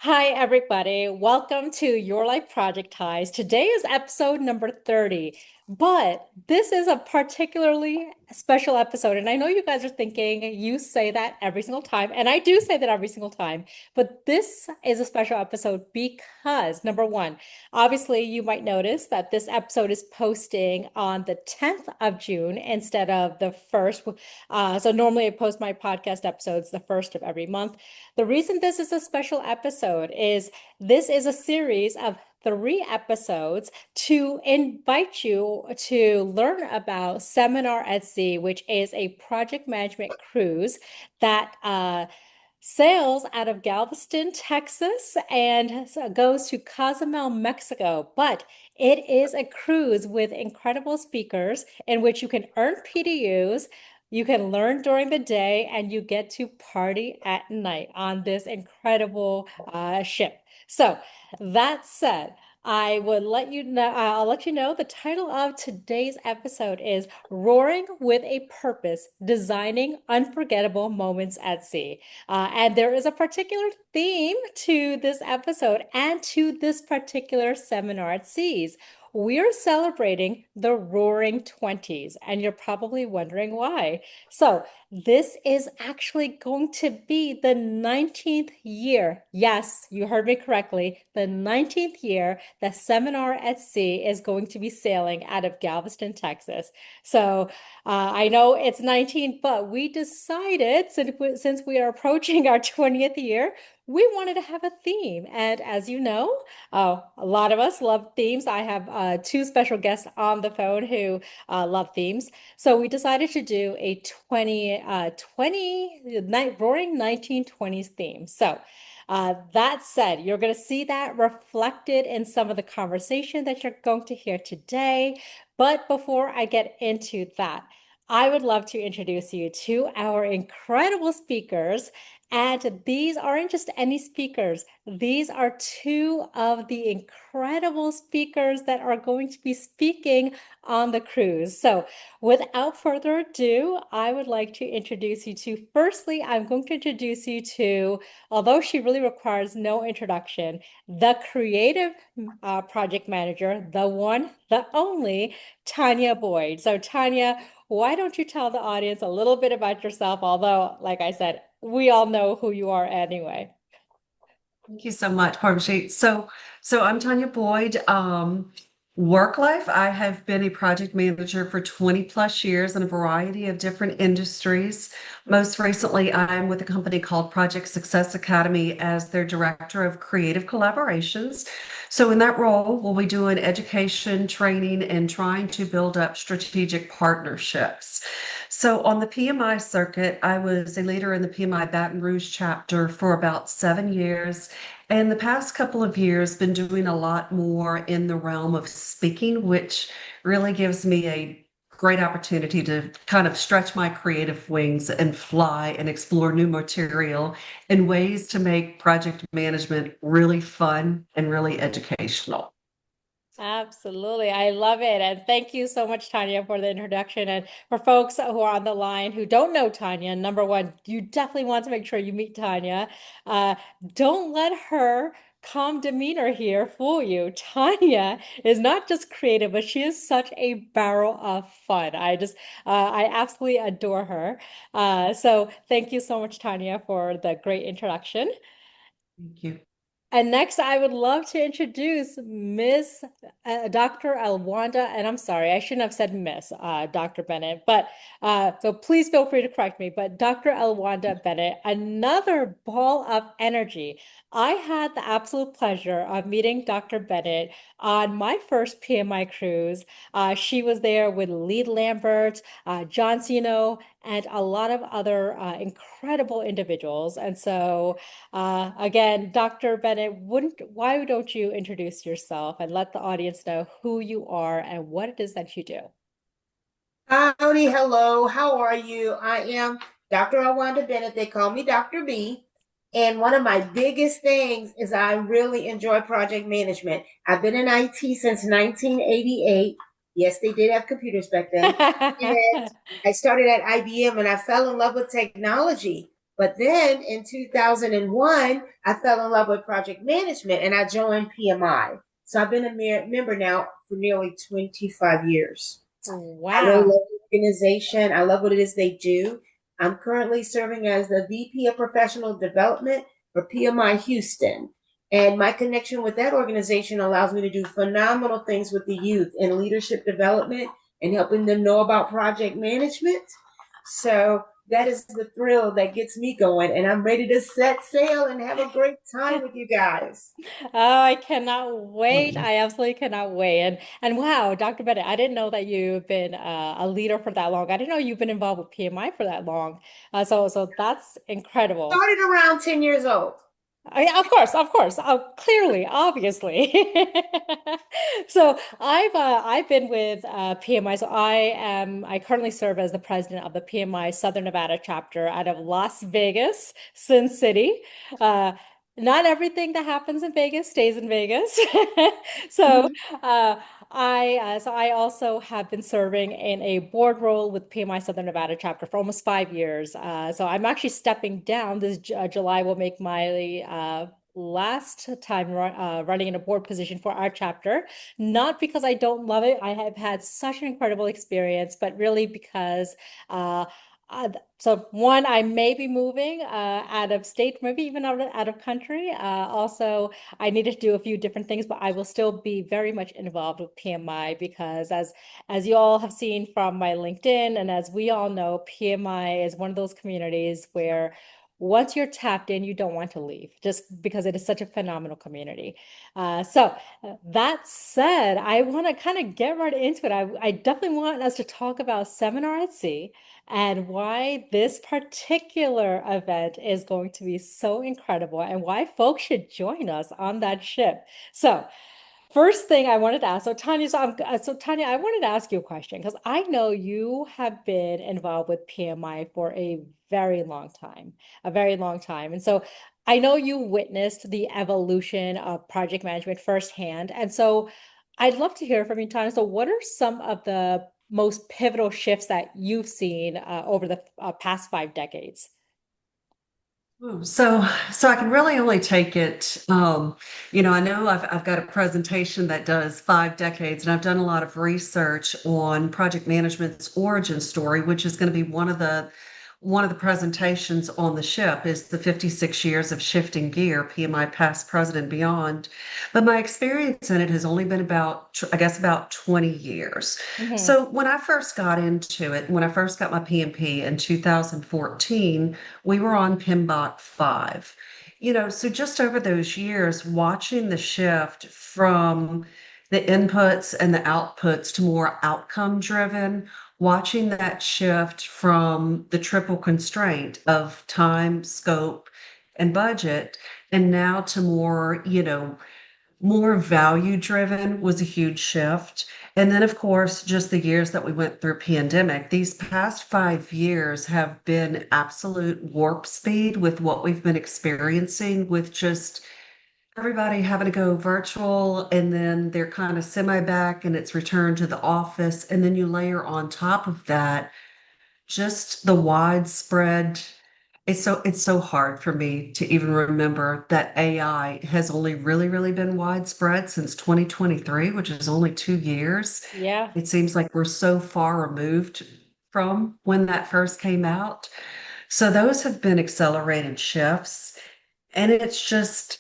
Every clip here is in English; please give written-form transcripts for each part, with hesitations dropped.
Hi, everybody. Welcome to Your Life Projectized. Today is episode number 30, but this is a particularly special episode. And I know you guys are thinking you say that every single time, and I do say that every single time, but this is a special episode because number one, obviously, you might notice that this episode is posting on the 10th of June instead of the 1st. So normally I post my podcast episodes the 1st of every month. The reason this is a special episode is this is a series of three episodes to invite you to learn about Seminar at Sea, which is a project management cruise that sails out of Galveston, Texas, and goes to Cozumel, Mexico. But it is a cruise with incredible speakers in which you can earn PDUs. You can learn during the day and you get to party at night on this incredible ship. So, that said, I'll let you know the title of today's episode is Roaring with a Purpose, Designing Unforgettable Moments at Sea. And there is a particular theme to this episode and to this particular seminar at Seas. We're celebrating the Roaring Twenties, and you're probably wondering why. So, this is actually going to be the 19th year. Yes, you heard me correctly. The 19th year the Seminar at Sea is going to be sailing out of Galveston, Texas. So, I know it's 19, but we decided since we are approaching our 20th year, we wanted to have a theme. And as you know, a lot of us love themes. I have two special guests on the phone who love themes. So we decided to do a 20 Roaring 1920s theme. So that said, you're going to see that reflected in some of the conversation that you're going to hear today. But before I get into that, I would love to introduce you to our incredible speakers. And these aren't just any speakers. These are two of the incredible speakers that are going to be speaking on the cruise. So without further ado, I would like to introduce you to, firstly, I'm going to introduce you to, although she really requires no introduction, the creative project manager, the one, the only, Tanya Boyd. So Tanya, why don't you tell the audience a little bit about yourself? Although, like I said, we all know who you are anyway. Thank you so much, Parmjit. So I'm Tanya Boyd. Work life, I have been a project manager for 20 plus years in a variety of different industries. Most recently, I'm with a company called Project Success Academy as their director of creative collaborations. So in that role, we'll be doing education, training, and trying to build up strategic partnerships. So on the PMI circuit, I was a leader in the PMI Baton Rouge chapter for about 7 years. And the past couple of years, been doing a lot more in the realm of speaking, which really gives me a great opportunity to kind of stretch my creative wings and fly and explore new material and ways to make project management really fun and really educational. Absolutely. I love it. And thank you so much, Tanya, for the introduction. And for folks who are on the line who don't know Tanya, number one, you definitely want to make sure you meet Tanya. Uh, don't let her calm demeanor here fool you. Tanya is not just creative, but she is such a barrel of fun. I absolutely adore her. So thank you so much, Tanya, for the great introduction. Thank you. And next, I would love to introduce Miss Dr. Elwanda, and I'm sorry, I shouldn't have said Miss Dr. Bennett, but so please feel free to correct me. But Dr. Elwanda Bennett, another ball of energy. I had the absolute pleasure of meeting Dr. Bennett on my first PMI cruise. She was there with Lee Lambert, John Ceno, and a lot of other incredible individuals. And so, again, Dr. Bennett, why don't you introduce yourself and let the audience know who you are and what it is that you do? Howdy, hello. How are you? I am Dr. Elwanda Bennett. They call me Dr. B. And one of my biggest things is I really enjoy project management. I've been in IT since 1988. Yes, they did have computers back then. And I started at IBM and I fell in love with technology. But then in 2001, I fell in love with project management and I joined PMI. So I've been a member now for nearly 25 years. I really Wow. love the organization. I love what it is they do. I'm currently serving as the VP of Professional Development for PMI Houston. And my connection with that organization allows me to do phenomenal things with the youth in leadership development and helping them know about project management. So that is the thrill that gets me going. And I'm ready to set sail and have a great time with you guys. Oh, I cannot wait. I absolutely cannot wait. And wow, Dr. Bennett, I didn't know that you've been a leader for that long. I didn't know you've been involved with PMI for that long. So that's incredible. Started around 10 years old. Yeah, of course, clearly, obviously. So I've been with PMI. So I currently serve as the president of the PMI Southern Nevada chapter out of Las Vegas, Sin City. Uh, Not everything that happens in Vegas stays in Vegas. So Mhm. uh, I also have been serving in a board role with PMI Southern Nevada chapter for almost 5 years. So I'm actually stepping down. This July will make my last time running in a board position for our chapter. Not because I don't love it. I have had such an incredible experience, but really because uh, so one, I may be moving out of state, maybe even out of country. Also, I needed to do a few different things, but I will still be very much involved with PMI because as you all have seen from my LinkedIn and as we all know, PMI is one of those communities where once you're tapped in, you don't want to leave just because it is such a phenomenal community. That said, I want to kind of get right into it. I definitely want us to talk about Seminar at Sea and why this particular event is going to be so incredible and why folks should join us on that ship. So, first thing I wanted to ask, so Tanya, I wanted to ask you a question because I know you have been involved with PMI for a very long time, a very long time. And so I know you witnessed the evolution of project management firsthand. And so I'd love to hear from you, Tanya. So what are some of the most pivotal shifts that you've seen over the past 5 decades? Ooh, so I can really only take it. I know I've got a presentation that does 5 decades, and I've done a lot of research on project management's origin story, which is going to be one of the presentations on the ship is the 56 years of shifting gear, PMI past, present, and beyond. But my experience in it has only been I guess, about 20 years. Hmm. So when I first got into it, when I first got my PMP in 2014, we were on PMBOK 5. So just over those years, watching the shift from the inputs and the outputs to more outcome driven, watching that shift from the triple constraint of time, scope, and budget, and now to more value driven was a huge shift. And then, of course, just the years that we went through pandemic, these past 5 years have been absolute warp speed with what we've been experiencing with just everybody having to go virtual and then they're kind of semi back and it's returned to the office. And then you layer on top of that just the widespread. It's so hard for me to even remember that AI has only really been widespread since 2023, which is only 2 years. Yeah. It seems like we're so far removed from when that first came out. So those have been accelerated shifts. And it's just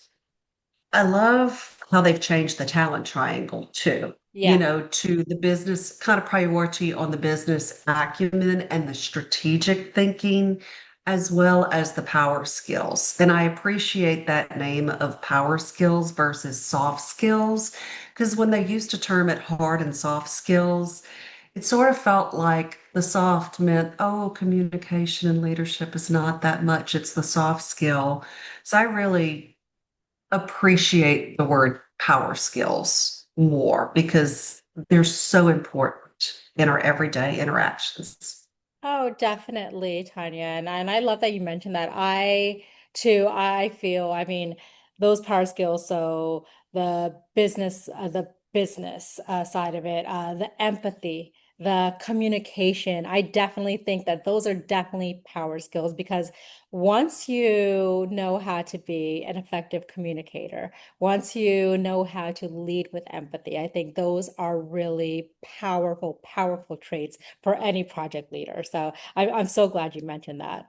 I love how they've changed the talent triangle too, Yeah. to the business kind of priority on the business acumen and the strategic thinking, as well as the power skills. And I appreciate that name of power skills versus soft skills, because when they used to term it hard and soft skills, it sort of felt like the soft meant, oh, communication and leadership is not that much. It's the soft skill. So I really appreciate the word power skills more because they're so important in our everyday interactions. Oh, definitely, Tanya. And I love that you mentioned that. I too, I feel, I mean, those power skills, so the business side of it, the empathy, the communication. I definitely think that those are definitely power skills because once you know how to be an effective communicator, once you know how to lead with empathy, I think those are really powerful, powerful traits for any project leader. So I'm so glad you mentioned that.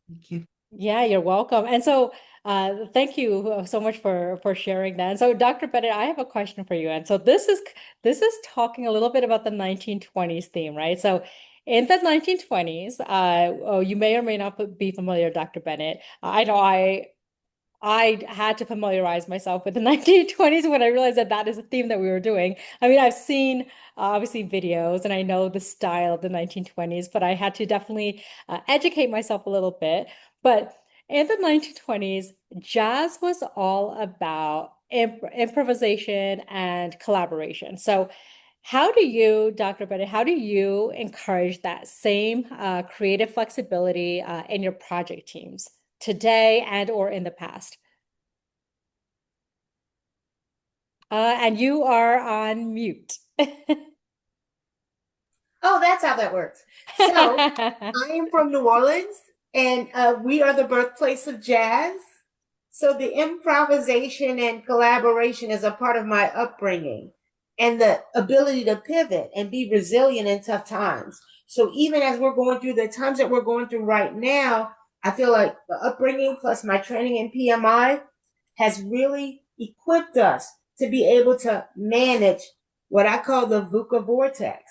Thank you. Yeah, you're welcome. And so, thank you so much for sharing that. And so, Dr. Bennett, I have a question for you. And so, this is talking a little bit about the 1920s theme, right? So, in the 1920s, oh, you may or may not be familiar, Dr. Bennett. I know I had to familiarize myself with the 1920s when I realized that that is a theme that we were doing. I mean, I've seen obviously videos and I know the style of the 1920s, but I had to definitely educate myself a little bit. But in the 1920s, jazz was all about improvisation and collaboration. So, how do you, Dr. Bennett, how do you encourage that same creative flexibility in your project teams today and or in the past? And you are on mute. Oh, that's how that works. So I am from New Orleans, and we are the birthplace of jazz. So the improvisation and collaboration is a part of my upbringing and the ability to pivot and be resilient in tough times. So even as we're going through the times that we're going through right now, I feel like the upbringing plus my training in PMI has really equipped us to be able to manage what I call the VUCA vortex.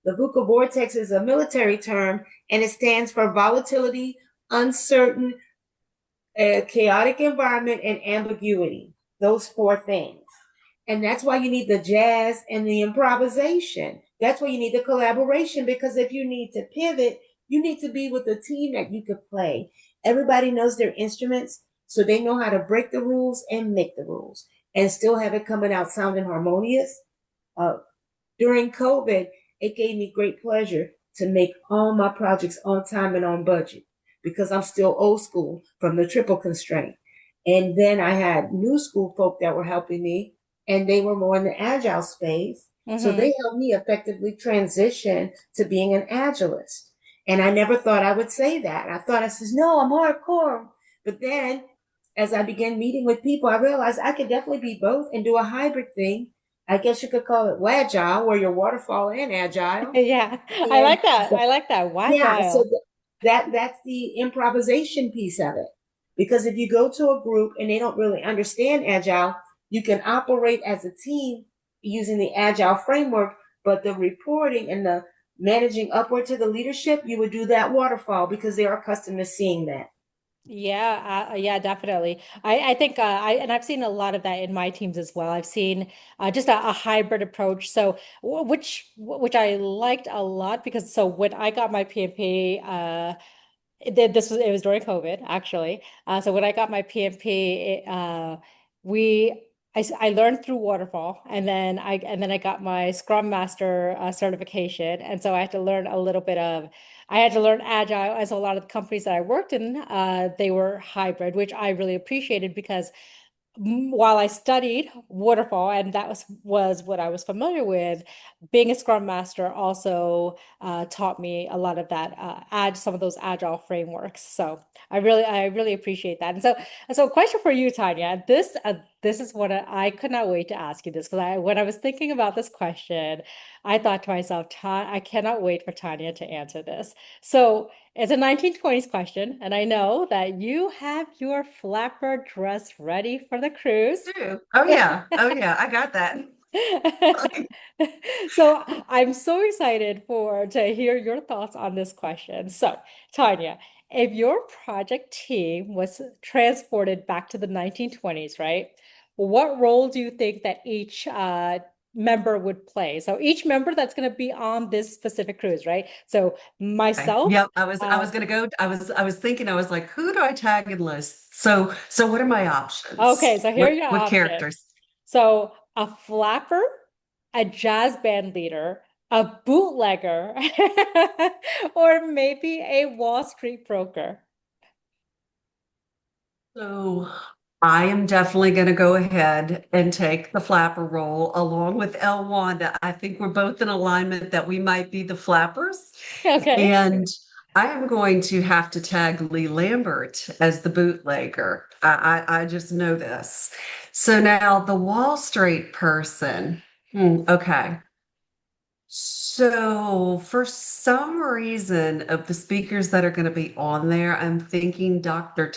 The VUCA vortex is a military term and it stands for volatility, uncertain, a chaotic environment, and ambiguity. Those four things. And that's why you need the jazz and the improvisation. That's why you need the collaboration, because if you need to pivot, you need to be with a team that you could play. Everybody knows their instruments, so they know how to break the rules and make the rules and still have it coming out sounding harmonious. Uh, During COVID, it gave me great pleasure to make all my projects on time and on budget because I'm still old school from the triple constraint. And then I had new school folk that were helping me, and they were more in the agile space. So Hmm. they helped me effectively transition to being an agilist. And I never thought I would say that. I thought I says, no, I'm hardcore. But then as I began meeting with people, I realized I could definitely be both and do a hybrid thing. I guess you could call it wagile, where you're waterfall and agile. Yeah, I And like that. I like that. yeah, so Agile. that's the improvisation piece of it. Because if you go to a group and they don't really understand agile, you can operate as a team using the agile framework, but the reporting and the managing upward to the leadership, you would do that waterfall because they are accustomed to seeing that. Yeah, yeah, definitely. I think and I've seen a lot of that in my teams as well. I've seen just a hybrid approach. So which I liked a lot because so when I got my PMP, it was during COVID actually. So when I got my PMP, we I learned through Waterfall, and then I got my Scrum Master certification, and so I had to learn a little bit of. I had to learn Agile, as a lot of the companies that I worked in, they were hybrid, which I really appreciated because while I studied waterfall and that was what I was familiar with, being a Scrum Master also taught me a lot of that, add some of those agile frameworks. So I really appreciate that. And so, question for you, Tanya. This is what I could not wait to ask you this because when I was thinking about this question, I thought to myself, I cannot wait for Tanya to answer this. So. It's a 1920s question, and I know that you have your flapper dress ready for the cruise. True. Oh yeah. Oh yeah. I got that. So I'm so excited for to hear your thoughts on this question. So, Tanya, if your project team was transported back to the 1920s, right? What role do you think that each member would play? So each member that's going to be on this specific cruise, right? So Okay. myself, Yep. I was gonna go. I was thinking. I was like, who do I tag and list? So what are my okay, options? so here are What your what options. characters? So a flapper, a jazz band leader, a bootlegger, or maybe a Wall Street broker. So I am definitely going to go ahead and take the flapper role along with Elwanda. I think we're both in alignment that we might be the flappers. Okay. And I am going to have to tag Lee Lambert as the bootlegger. I just know this. So now the Wall Street person. Okay. So, for some reason, of the speakers that are going to be on there, I'm thinking Dr.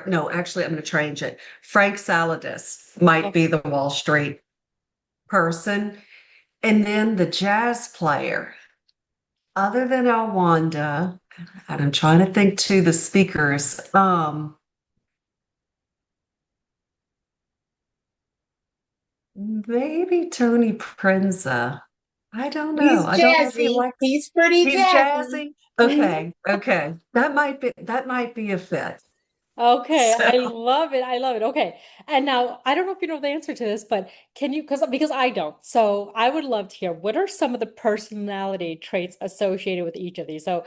No, actually, I'm going to change it. Frank Saladis might be the Wall Street person. And then the jazz player, other than Alwanda, and I'm trying to think too, the speakers, maybe Tony Prenza. I don't know. He's I don't know if he jazzy. likes. He's pretty He's jazzy. jazzy. Mhm. Okay, okay. That might be a fit. Okay, So I love it. I love it. Okay. And now I don't know if you know the answer to this, but can you, because I don't. So I would love to hear what are some of the personality traits associated with each of these? So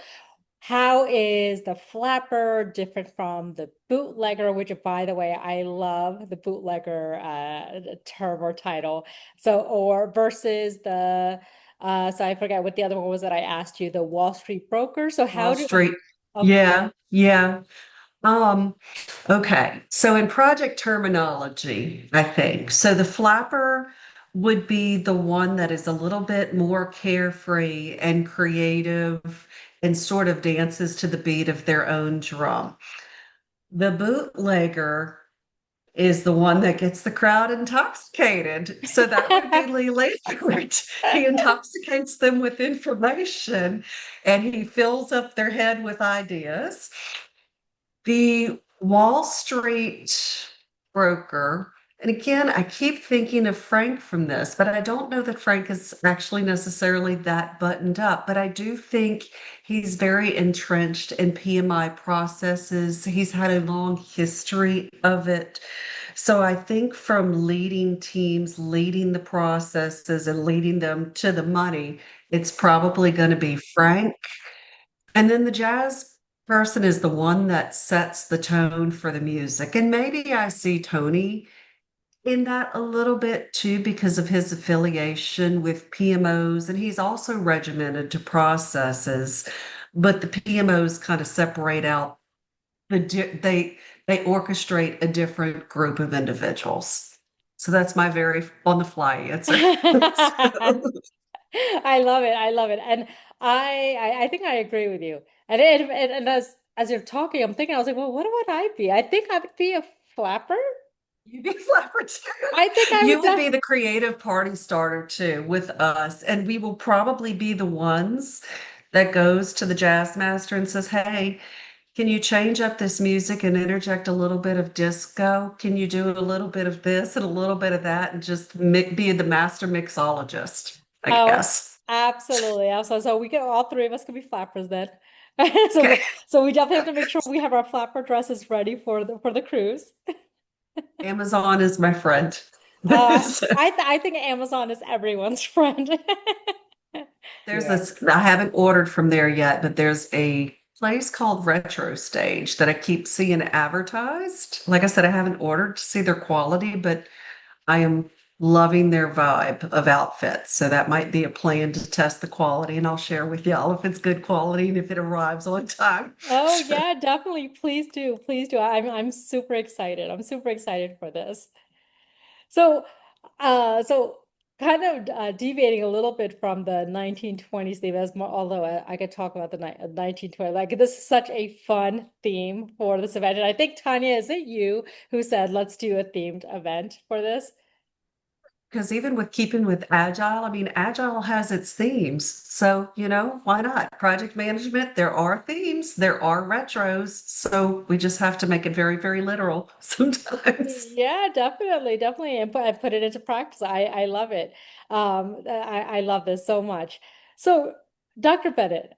how is the flapper different from the bootlegger, which by the way, I love the bootlegger term or title. So or versus the so I forget what the other one was that I asked you, the Wall Street broker. So Wall how do Street. okay. Yeah, yeah. Um, okay. So in project terminology, I think. So the flapper would be the one that is a little bit more carefree and creative and sort of dances to the beat of their own drum. The bootlegger is the one that gets the crowd intoxicated. So that would be Lee Lambert. He intoxicates them with information and he fills up their head with ideas. The Wall Street broker, and again, I keep thinking of Frank from this, but I don't know that Frank is actually necessarily that buttoned up. But I do think he's very entrenched in PMI processes. He's had a long history of it. So I think from leading teams, leading the processes, and leading them to the money, it's probably going to be Frank. And then the jazz person is the one that sets the tone for the music. And maybe I see Tony in that a little bit too because of his affiliation with PMOs. And he's also regimented to processes, but the PMOs kind of separate out they orchestrate a different group of individuals. So that's my very on the fly answer. I love it. I love it. And I think I agree with you. And as you're talking, I'm thinking, I was like, well, what would I be? I think I would be a flapper. You'd be flapper I think too. I You would will be the creative party starter too with us. And we will probably be the ones that goes to the jazz master and says, hey, can you change up this music and interject a little bit of disco? Can you do a little bit of this and a little bit of that and just be the master mixologist, I oh, guess. absolutely. So we can all three of us could be flappers then. Okay. So we definitely have to make sure we have our flapper dresses ready for the cruise. Amazon is my friend. So I think Amazon is everyone's friend. there's this, I haven't ordered from there yet, but there's a place called Retro Stage that I keep seeing advertised. Like I said, I haven't ordered to see their quality, but I am loving their vibe of outfits. So that might be a plan to test the quality, and I'll share with y'all if it's good quality and if it arrives on time. Oh yeah, definitely. Please do. Please do. I'm super excited. I'm super excited for this. So so kind of deviating a little bit from the 1920s theme as more, although I could talk about the 1920s. Like this is such a fun theme for this event. And I think Tanya, is it you who said let's do a themed event for this? Because even with keeping with Agile, I mean, Agile has its themes. So, why not? Project management, there are themes, there are retros. So we just have to make it very, very literal sometimes. Yeah, definitely, definitely, and put it into practice. I love it. I love this so much. So, Dr. Bennett.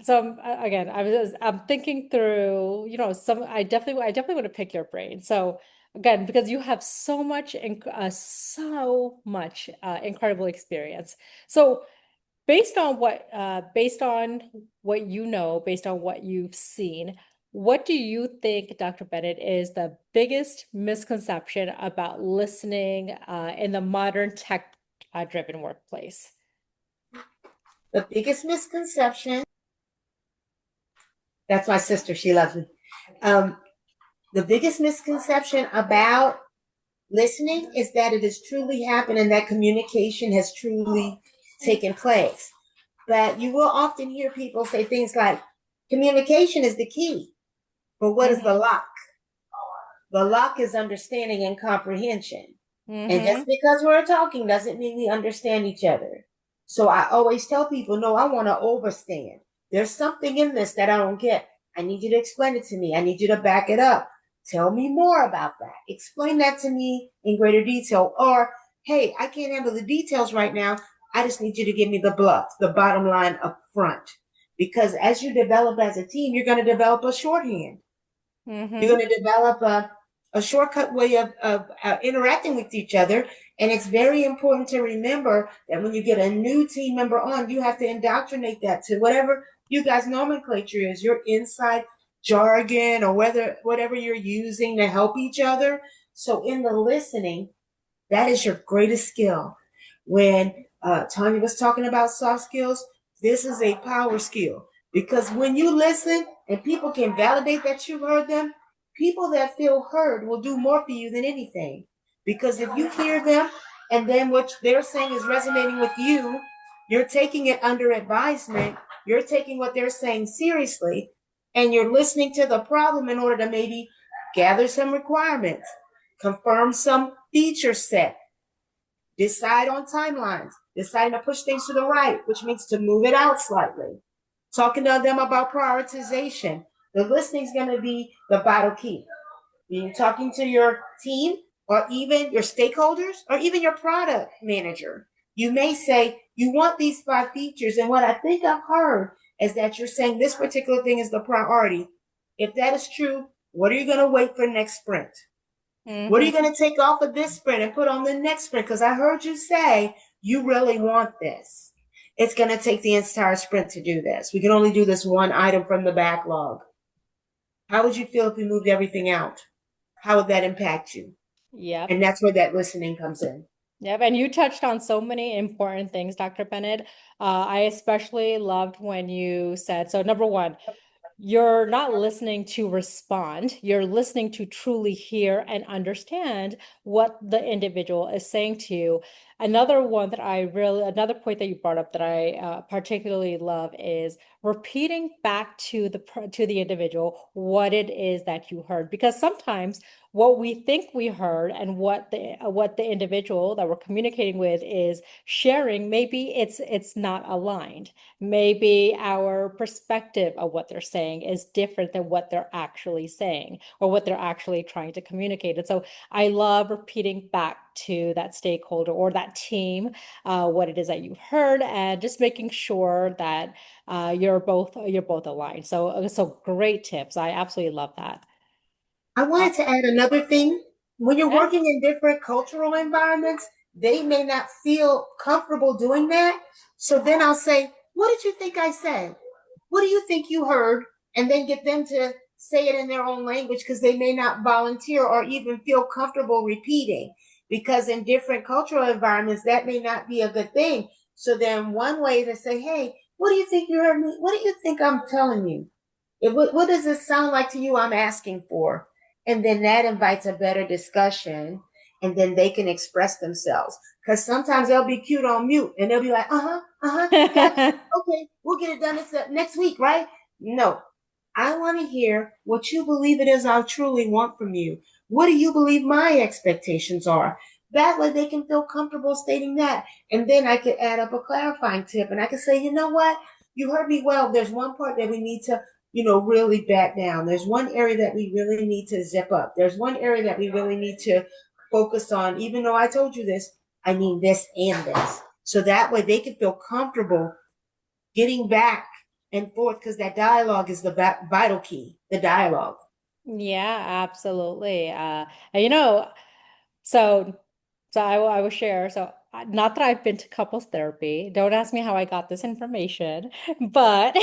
Again, I'm thinking through. Some I definitely want to pick your brain. So again, because you have so much incredible experience. So based on what you know, based on what you've seen. What do you think, Dr. Bennett, is the biggest misconception about listening in the modern tech driven workplace? The biggest misconception, that's my sister, she loves me. The biggest misconception about listening is that it has truly happened and that communication has truly taken place. But you will often hear people say things like, communication is the key, but what is the Mm-hmm. lock? The lock is understanding and comprehension. And just Mm-hmm. because we're talking doesn't mean we understand each other. So I always tell people, no, I want to overstand. There's something in this that I don't get. I need you to explain it to me. I need you to back it up. Tell me more about that. Explain that to me in greater detail. Or, hey, I can't handle the details right now. I just need you to give me the bluff, the bottom line up front. Because as you develop as a team, you're going to develop a shorthand. You're Mm-hmm. going to develop a shortcut way of interacting with each other. And it's very important to remember that when you get a new team member on, you have to indoctrinate that to whatever you guys' nomenclature is, your inside jargon or whatever you're using to help each other. So in the listening, that is your greatest skill. When Tanya was talking about soft skills, this is a power skill because when you listen and people can validate that you've heard them, people that feel heard will do more for you than anything. Because if you hear them and then what they're saying is resonating with you, you're taking it under advisement, you're taking what they're saying seriously, and you're listening to the problem in order to maybe gather some requirements, confirm some feature set, decide on timelines, deciding to push things to the right, which means to move it out slightly, talking to them about prioritization. The listening is going to be the vital key. You're talking to your team or even your stakeholders or even your product manager. You may say, you want these 5 features. And what I think I've heard is that you're saying this particular thing is the priority. If that is true, what are you going to wait for next sprint? What are you Mm-hmm. going to take off of this sprint and put on the next sprint? Because I heard you say you really want this. It's going to take the entire sprint to do this. We can only do this one item from the backlog. How would you feel if we moved everything out? How would that impact you? Yep. And that's where that listening comes in. Yep. And you touched on so many important things, Dr. Bennett. I especially loved when you said, so number one, you're not listening to respond. You're listening to truly hear and understand what the individual is saying to you. Another point that you brought up that I particularly love is repeating back to the individual what it is that you heard. Because sometimes what we think we heard and what the individual that we're communicating with is sharing, maybe it's not aligned. Maybe our perspective of what they're saying is different than what they're actually saying or what they're actually trying to communicate. And so I love repeating back to that stakeholder or that team what it is that you heard and just making sure that you're both aligned. So great tips. I absolutely love that. I Uh, wanted to add another thing. When you're yeah. working in different cultural environments, they may not feel comfortable doing that. So then I'll say, what did you think I said? What do you think you heard? And then get them to say it in their own language because they may not volunteer or even feel comfortable repeating. Because in different cultural environments, that may not be a good thing. So then one way to say, hey, what do you think you heard me? What do you think I'm telling you? What does this sound like to you? I'm asking for. And then that invites a better discussion. And then they can express themselves. Because sometimes they'll be cute on mute and they'll be like, gotcha. Okay, we'll get it done next week, right? No, I want to hear what you believe it is I truly want from you. What do you believe my expectations are? That way they can feel comfortable stating that. And then I could add up a clarifying tip and I could say, you know what? You heard me well. There's one part that we need to, really back down. There's one area that we really need to zip up. There's one area that we really need to focus on. Even though I told you this, I mean this and this. So that way they can feel comfortable getting back and forth because that dialogue is the vital key, the dialogue. Yeah, absolutely. And so, so I will share. So not that I've been to couples therapy. Don't ask me how I got this information, but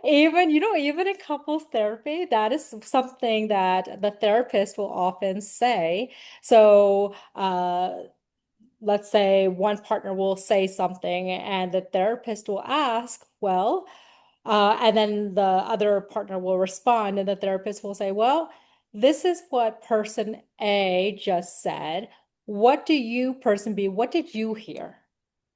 even in couples therapy, that is something that the therapist will often say. So, let's say one partner will say something and the therapist will ask, well, and then the other partner will respond, and the therapist will say, well, this is what person A just said. What do you, person B, what did you hear?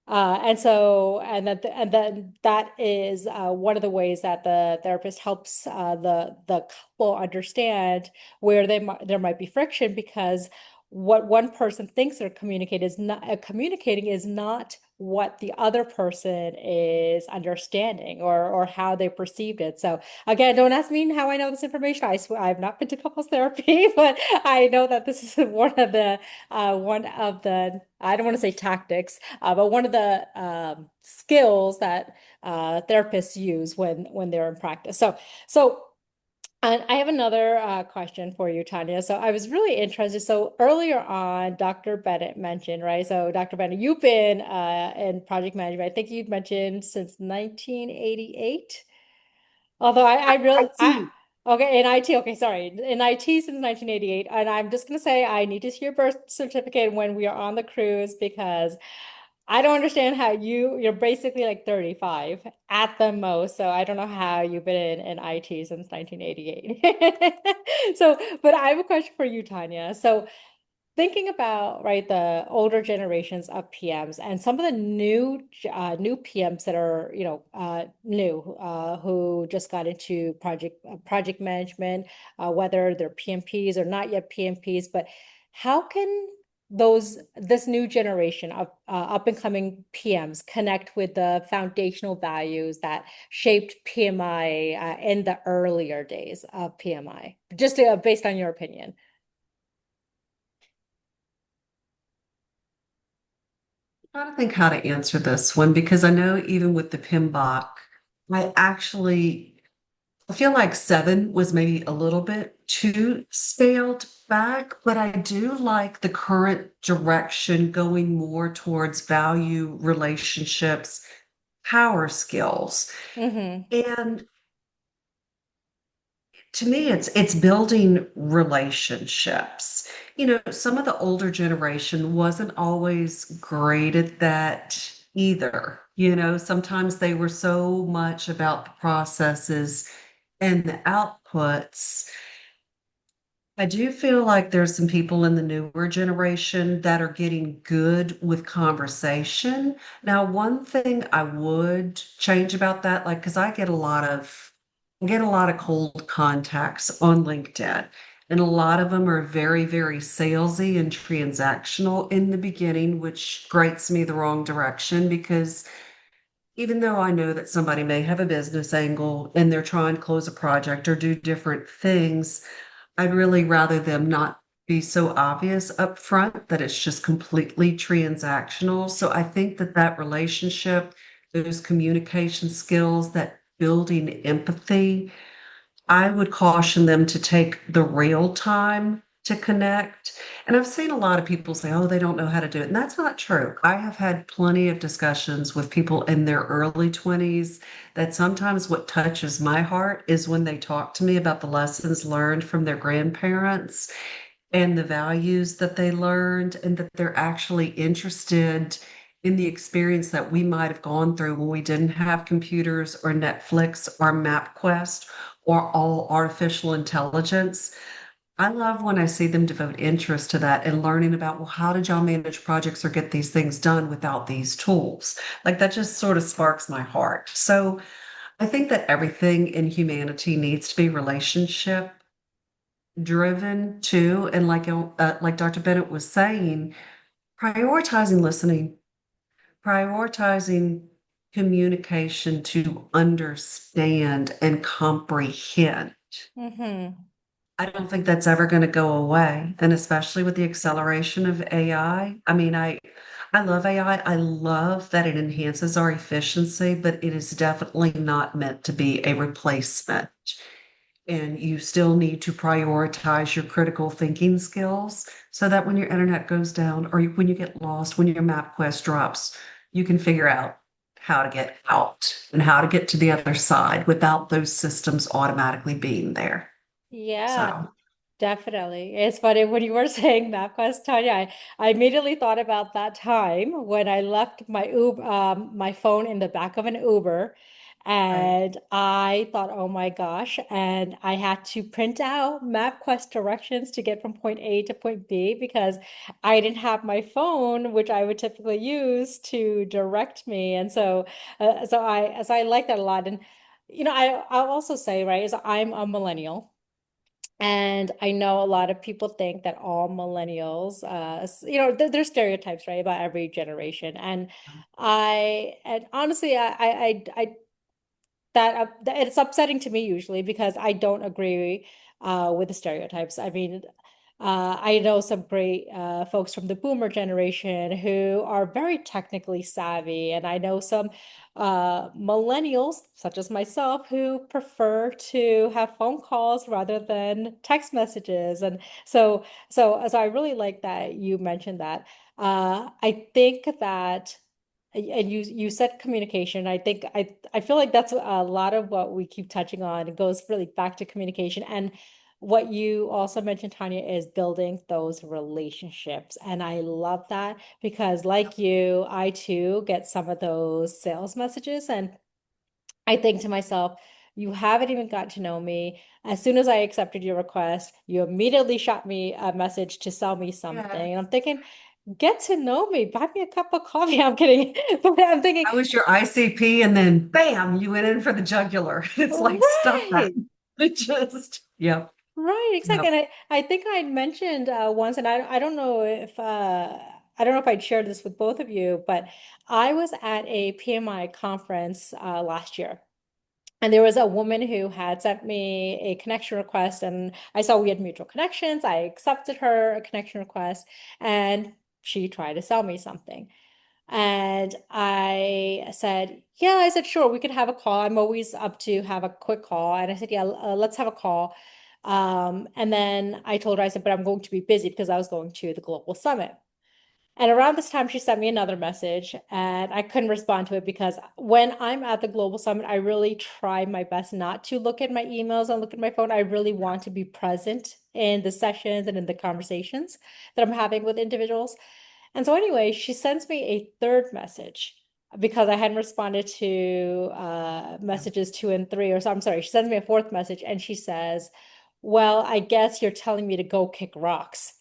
And then that is one of the ways that the therapist helps the couple understand where there might be friction, because what one person thinks they're communicating is not what the other person is understanding, or how they perceived it. So again, don't ask me how I know this information. I swear I've not been to couples therapy, but I know that this is one of the, I don't want to say tactics, but one of the skills that therapists use when they're in practice. So and I have another question for you, Tanya. So I was really interested. So earlier on, Dr. Bennett mentioned, right? So Dr. Bennett, you've been in project management. I think you'd mentioned since 1988. Although I really, I see. okay, in IT, okay, sorry, in IT since 1988. And I'm just going to say I need to see your birth certificate when we are on the cruise, because I don't understand how you're basically like 35 at the most. So I don't know how you've been in IT since 1988. So, but I have a question for you, Tanya. So thinking about, right, the older generations of PMs and some of the new PMs that are, new, who just got into project management, whether they're PMPs or not yet PMPs, but how can this new generation of up and coming PMs connect with the foundational values that shaped PMI in the earlier days of PMI, just based on your opinion? Trying to think how to answer this one because I know even with the PMBOK, I feel like seven was maybe a little bit too scaled back, but I do like the current direction going more towards value relationships, power skills. Mm-hmm. And to me, it's building relationships. Some of the older generation wasn't always great at that either. Sometimes they were so much about the processes and the outputs. I do feel like there's some people in the newer generation that are getting good with conversation. Now, one thing I would change about that, like, because I get a lot of cold contacts on LinkedIn, and a lot of them are very, very salesy and transactional in the beginning, which grates me the wrong direction because even though I know that somebody may have a business angle and they're trying to close a project or do different things, I'd really rather them not be so obvious up front that it's just completely transactional. So I think that relationship, those communication skills, that building empathy, I would caution them to take the real time to connect. And I've seen a lot of people say, oh, they don't know how to do it. And that's not true. I have had plenty of discussions with people in their early 20s that sometimes what touches my heart is when they talk to me about the lessons learned from their grandparents and the values that they learned, and that they're actually interested in the experience that we might have gone through when we didn't have computers or Netflix or MapQuest or all artificial intelligence. I love when I see them devote interest to that and learning about, well, how did y'all manage projects or get these things done without these tools? Like that just sort of sparks my heart. So I think that everything in humanity needs to be relationship driven too. And like Dr. Bennett was saying, prioritizing listening, prioritizing communication to understand and comprehend. Mm-hmm. I don't think that's ever going to go away. And especially with the acceleration of AI. I mean, I love AI. I love that it enhances our efficiency, but it is definitely not meant to be a replacement. and you still need to prioritize your critical thinking skills so that when your internet goes down or when you get lost, when your MapQuest drops, you can figure out how to get out and how to get to the other side without those systems automatically being there. Yeah, So, definitely. It's funny when you were saying MapQuest, Tanya, I immediately thought about that time when I left my my phone in the back of an Uber, right. and I thought, oh my gosh, and I had to print out MapQuest directions to get from point A to point B because I didn't have my phone, which I would typically use to direct me. And so I like that a lot. And I'll also say, right, is I'm a millennial. And I know a lot of people think that all millennials, there's stereotypes, right, about every generation. And honestly, that it's upsetting to me usually because I don't agree with the stereotypes. I mean, I know some great folks from the boomer generation who are very technically savvy, and I know some millennials, such as myself, who prefer to have phone calls rather than text messages. And so I really like that you mentioned that. I think that. And you said communication. I think I feel like that's a lot of what we keep touching on. It goes really back to communication. And what you also mentioned, Tanya, is building those relationships. And I love that because, like you, I too get some of those sales messages. And I think to myself, you haven't even got to know me. As soon as I accepted your request, you immediately shot me a message to sell me something. Yeah. And I'm thinking, get to know me, buy me a cup of coffee. I'm kidding. But I'm thinking, I was your ICP, and then bam, you went in for the jugular. It's like, stop that. right, It just, yep, right, exactly. yep. And I think I mentioned once, and I don't know if I don't know if I'd shared this with both of you, but I was at a PMI conference last year. And there was a woman who had sent me a connection request, and I saw we had mutual connections. I accepted her connection request, and she tried to sell me something. And I said, yeah, I said, sure, we could have a call. I'm always up to have a quick call. And I said, yeah, let's have a call. And then I told her, I said, but I'm going to be busy because I was going to the global summit. And around this time, she sent me another message, and I couldn't respond to it because when I'm at the Global Summit, I really try my best not to look at my emails and look at my phone. I really want to be present in the sessions and in the conversations that I'm having with individuals. And so, anyway, she sends me a third message because I hadn't responded to messages 2 and 3, or so. I'm sorry, she sends me a fourth message, and she says, well, I guess you're telling me to go kick rocks.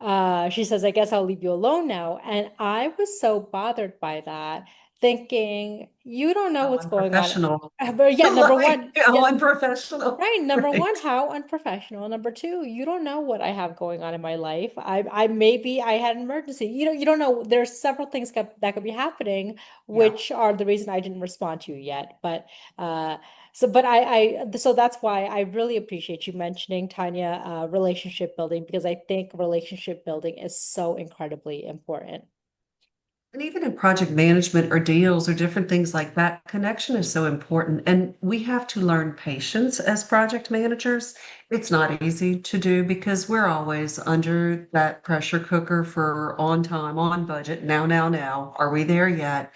She says, I guess I'll leave you alone now. And I was so bothered by that, thinking, you don't know How what's going on. unprofessional. But yeah, number Like, one, how yeah, unprofessional. right. Number Right. one, how unprofessional. Number two, you don't know what I have going on in my life. I maybe I had an emergency. You don't know. There's several things that could be happening, Yeah. which are the reason I didn't respond to you yet. But but so that's why I really appreciate you mentioning, Tanya, relationship building, because I think relationship building is so incredibly important. And even in project management or deals or different things like that, connection is so important. And we have to learn patience as project managers. It's not easy to do because we're always under that pressure cooker for on time, on budget. Now. Are we there yet?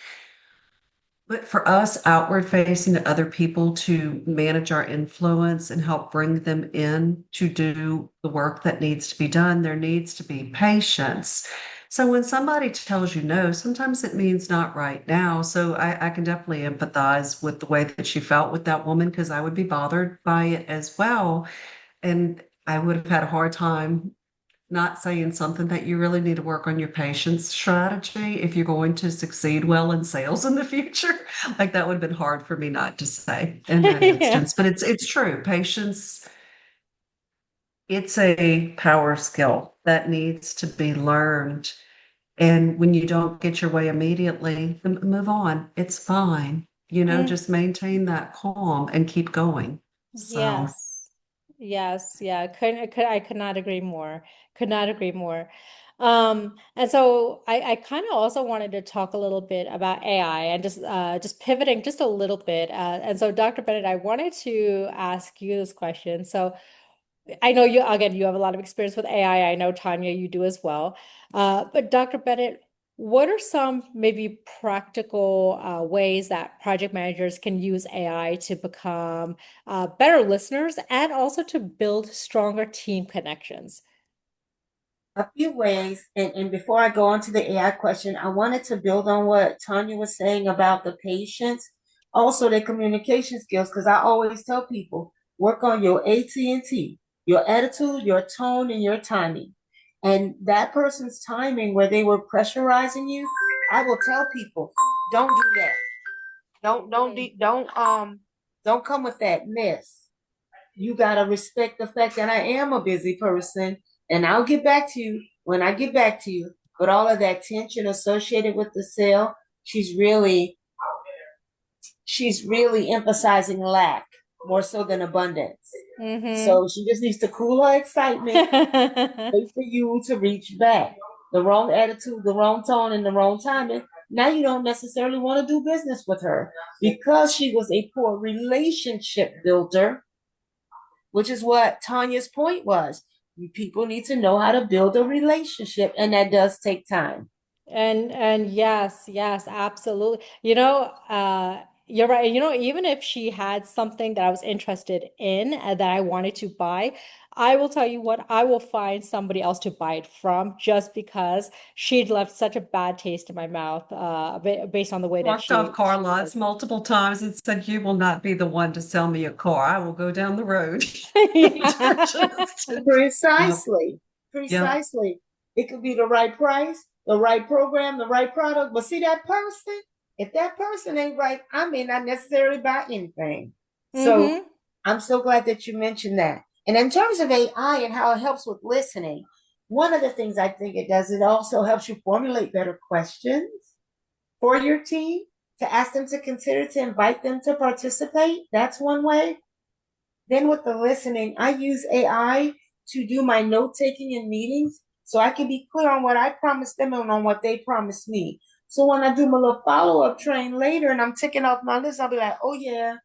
But for us, outward facing to other people to manage our influence and help bring them in to do the work that needs to be done, there needs to be patience. So when somebody tells you no, sometimes it means not right now. So I can definitely empathize with the way that you felt with that woman because I would be bothered by it as well. And I would have had a hard time not saying something that you really need to work on your patience strategy if you're going to succeed well in sales in the future. Like that would have been hard for me not to say in that Yeah. instance. But it's true. Patience, it's a power skill that needs to be learned. And when you don't get your way immediately, move on. It's fine. Mm, Just maintain that calm and keep going. So yes. Yes. Yeah. I could not agree more. Could not agree more. And so I kind of also wanted to talk a little bit about AI and just pivoting just a little bit. And so Dr. Bennett, I wanted to ask you this question. So I know you, again, you have a lot of experience with AI. I know, Tanya, you do as well. But Dr. Bennett, what are some maybe practical ways that project managers can use AI to become better listeners and also to build stronger team connections? A few ways, and before I go on to the AI question, I wanted to build on what Tanya was saying about the patients, also their communication skills, because I always tell people, work on your AT&T, your attitude, your tone, and your timing. And that person's timing where they were pressurizing you, I will tell people, don't do that. Don't come with that mess. You gotta respect the fact that I am a busy person and I'll get back to you when I get back to you. But all of that tension associated with the sale, she's really emphasizing lack more so than abundance. Mm-hmm. So she just needs to cool her excitement, wait for you to reach back. The wrong attitude, the wrong tone, and the wrong timing. Now you don't necessarily want to do business with her because she was a poor relationship builder, which is what Tanya's point was. People need to know how to build a relationship, and that does take time. And yes, yes, absolutely. You're right. Even if she had something that I was interested in that I wanted to buy, I will tell you what, I will find somebody else to buy it from just because she'd left such a bad taste in my mouth, based on the way that Walked off car she lots multiple times and said, "You will not be the one to sell me a car. I will go down the road." Yeah. Yep, Precisely. yep. Precisely. It could be the right price, the right program, the right product. But see that person? If that person ain't right, I may not necessarily buy anything. So Mm-hmm. I'm so glad that you mentioned that. And in terms of AI and how it helps with listening, one of the things I think it does, it also helps you formulate better questions for your team to ask them to consider to invite them to participate. That's one way. Then with the listening, I use AI to do my note taking in meetings so I can be clear on what I promised them and on what they promised me. So when I do my little follow up train later and I'm ticking off my list, I'll be like, oh yeah,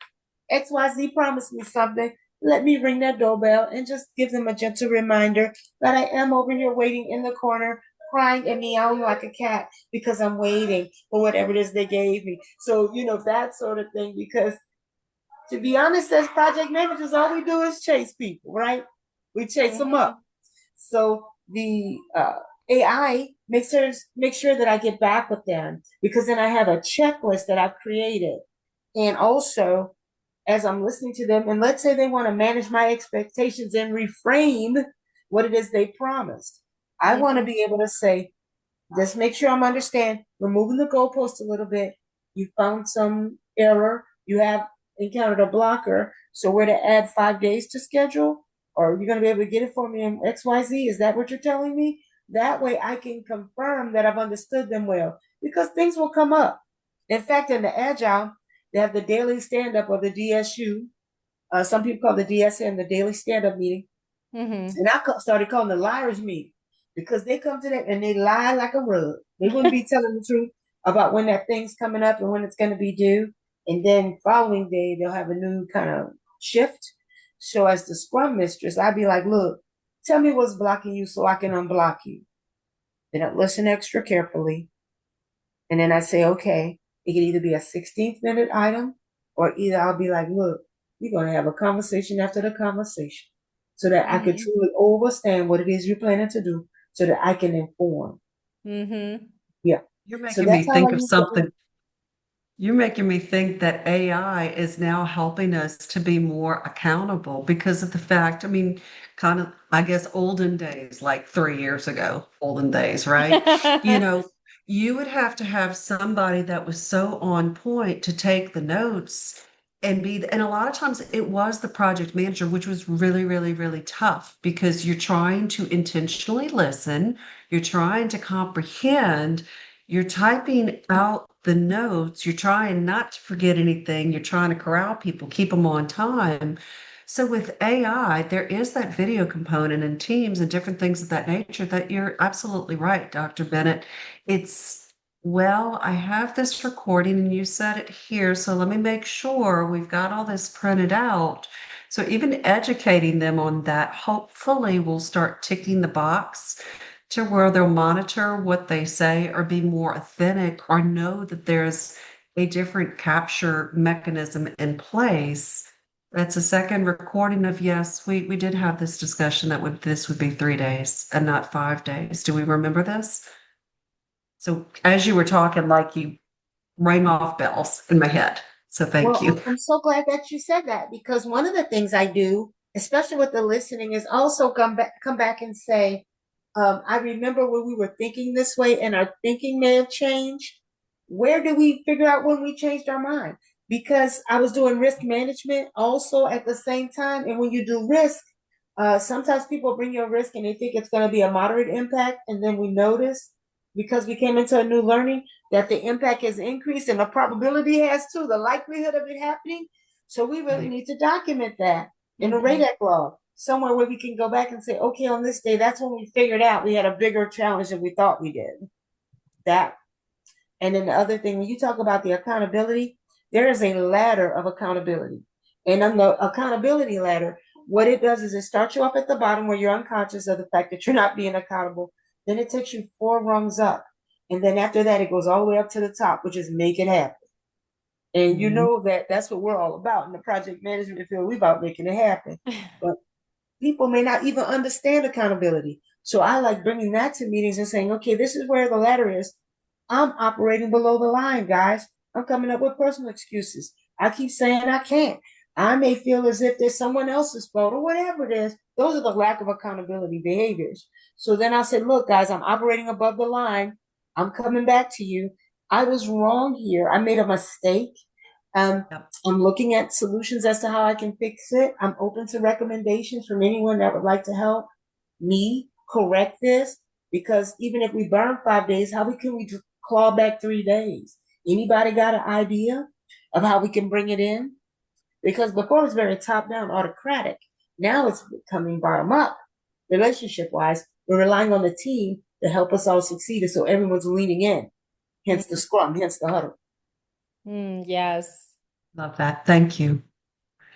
XYZ promised me something. Let me ring that doorbell and just give them a gentle reminder that I am over here waiting in the corner, crying and meowing like a cat because I'm waiting for whatever it is they gave me. So, that sort of thing, because to be honest, as project managers, all we do is chase people, right? We chase them Mm-hmm. up. So the AI make sure that I get back with them because then I have a checklist that I've created. And also, as I'm listening to them, and let's say they want to manage my expectations and reframe what it is they promised, I want to Mm-hmm. be able to say, just make sure I'm understand. We're moving the goalpost a little bit. You found some error. You have encountered a blocker. So we're to add 5 days to schedule, or you're going to be able to get it for me in XYZ. Is that what you're telling me? That way I can confirm that I've understood them well because things will come up. In fact, in the Agile, they have the daily stand up or the DSU. Some people call the DSM the daily stand up meeting. Mm-hmm. And I started calling the liars meeting because they come to that and they lie like a rug. They wouldn't be telling the truth about when that thing's coming up and when it's going to be due. And then following day, they'll have a new kind of shift. So as the scrum mistress, I'd be like, look, tell me what's blocking you so I can unblock you. Then I listen extra carefully. And then I say, okay, it can either be a 16th minute item or either I'll be like, look, we're going to have a conversation after the conversation so that I can Mm-hmm. truly understand what it is you're planning to do so that I can inform. Mm-hmm. Yeah. You're So making me that's how I think of use it. something. You're making me think that AI is now helping us to be more accountable because of the fact, I mean, kind of, I guess, olden days, like 3 years ago, olden days, right? You know, you would have to have somebody that was so on point to take the notes and a lot of times it was the project manager, which was really, really, really tough because you're trying to intentionally listen, you're trying to comprehend, you're typing out the notes. You're trying not to forget anything. You're trying to corral people, keep them on time. So with AI, there is that video component in Teams and different things of that nature that you're absolutely right, Dr. Bennett. It's, well, I have this recording and you said it here, so let me make sure we've got all this printed out. So even educating them on that hopefully will start ticking the box to where they'll monitor what they say or be more authentic or know that there's a different capture mechanism in place. That's a second recording of, yes, we did have this discussion that this would be 3 days and not 5 days. Do we remember this? So as you were talking, like you rang off bells in my head. So thank Well, you. I'm so glad that you said that, because one of the things I do, especially with the listening, is also come back and say, I remember when we were thinking this way and our thinking may have changed. Where did we figure out when we changed our mind? Because I was doing risk management also at the same time. And when you do risk, sometimes people bring you a risk and they think it's going to be a moderate impact. And then we notice, because we came into a new learning, that the impact has increased and the probability has too, the likelihood of it happening. So we really need to document that in a RADAC log, somewhere where we can go back and say, okay, on this day, that's when we figured out we had a bigger challenge than we thought we did. That. And then the other thing, when you talk about the accountability, there is a ladder of accountability. And on the accountability ladder, what it does is it starts you off at the bottom where you're unconscious of the fact that you're not being accountable. Then it takes you 4 rungs up. And then after that, it goes all the way up to the top, which is make it happen. And you know that that's what we're all about in the project management field. We're about making it happen. But people may not even understand accountability. So I like bringing that to meetings and saying, okay, this is where the ladder is. I'm operating below the line, guys. I'm coming up with personal excuses. I keep saying I can't. I may feel as if there's someone else's fault or whatever it is. Those are the lack of accountability behaviors. So then I said, look, guys, I'm operating above the line. I'm coming back to you. I was wrong here. I made a mistake. I'm looking at solutions as to how I can fix it. I'm open to recommendations from anyone that would like to help me correct this. Because even if we burn 5 days, how can we claw back 3 days? Anybody got an idea of how we can bring it in? Because before it was very top down, autocratic. Now it's becoming bottom up, relationship wise. We're relying on the team to help us all succeed. So everyone's leaning in, hence the scrum, hence the huddle. Yes. Love that. Thank you.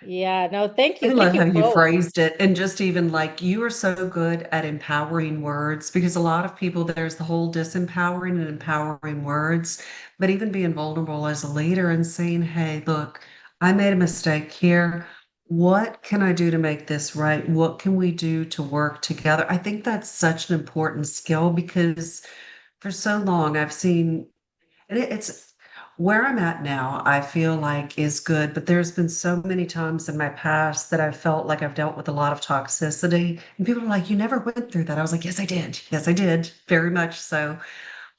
Yeah, no, thank I you. love Thank you how you both. phrased it. And just even like you are so good at empowering words because a lot of people, there's the whole disempowering and empowering words, but even being vulnerable as a leader and saying, hey, look, I made a mistake here. What can I do to make this right? What can we do to work together? I think that's such an important skill because for so long I've seen, and it's where I'm at now, I feel like is good, but there's been so many times in my past that I felt like I've dealt with a lot of toxicity. And people are like, you never went through that. I was like, yes, I did. Yes, I did. Very much so.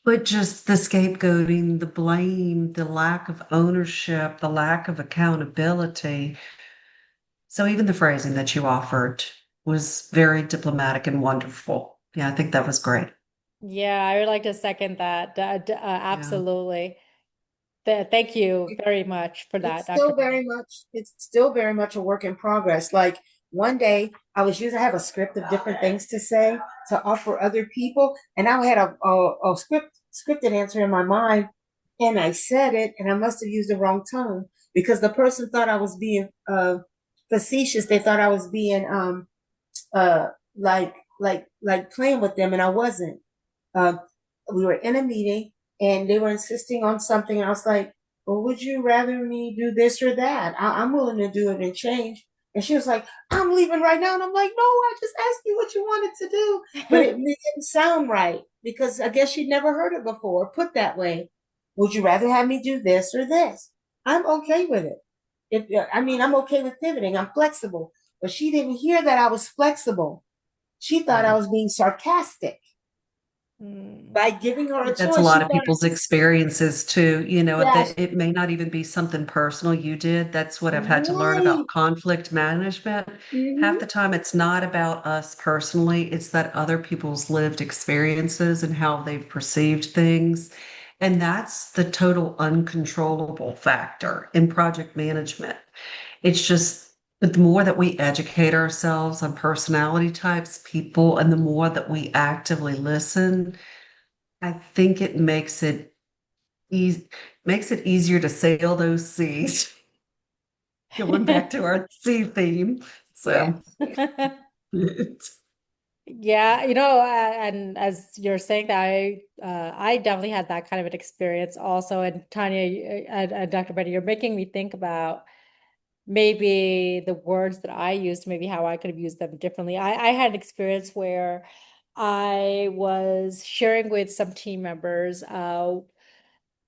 But just the scapegoating, the blame, the lack of ownership, the lack of accountability. So even the phrasing that you offered was very diplomatic and wonderful. Yeah, I think that was great. Yeah, I would like to second that. Yeah. Absolutely. Thank you very much for that, It's Dr. still Bennett. very much a work in progress. Like one day I have a script of different things to say to offer other people, and I had a scripted answer in my mind, and I said it, and I must have used the wrong tone because the person thought I was being facetious. They thought I was being uh like playing with them, and I wasn't. Uh, we were in a meeting and they were insisting on something. And I was like, well, would you rather me do this or that? I'm willing to do it and change. And she was like, I'm leaving right now. And I'm like, no, I just asked you what you wanted to do. But it didn't sound right because I guess she'd never heard it before, put that way. Would you rather have me do this or this? I'm okay with it. I'm okay with pivoting. I'm flexible. But she didn't hear that I was flexible. She thought I was being sarcastic. By giving her a That's a choice, she lot of thought it people's was, experiences too. yes, That it may not even be something personal you did. That's what I've had to learn about right. conflict management. Half Mm-hmm. the time, it's not about us personally, it's that other people's lived experiences and how they've perceived things. And that's the total uncontrollable factor in project management. It's just But the more that we educate ourselves on personality types, people, and the more that we actively listen, I think it makes it easier to sail those seas. Going back to our sea theme. So Yes. Yeah, and as you're saying that, I definitely had that kind of an experience also. And Tanya and Dr. Betty, you're making me think about maybe the words that I used, maybe how I could have used them differently. I had an experience where I was sharing with some team members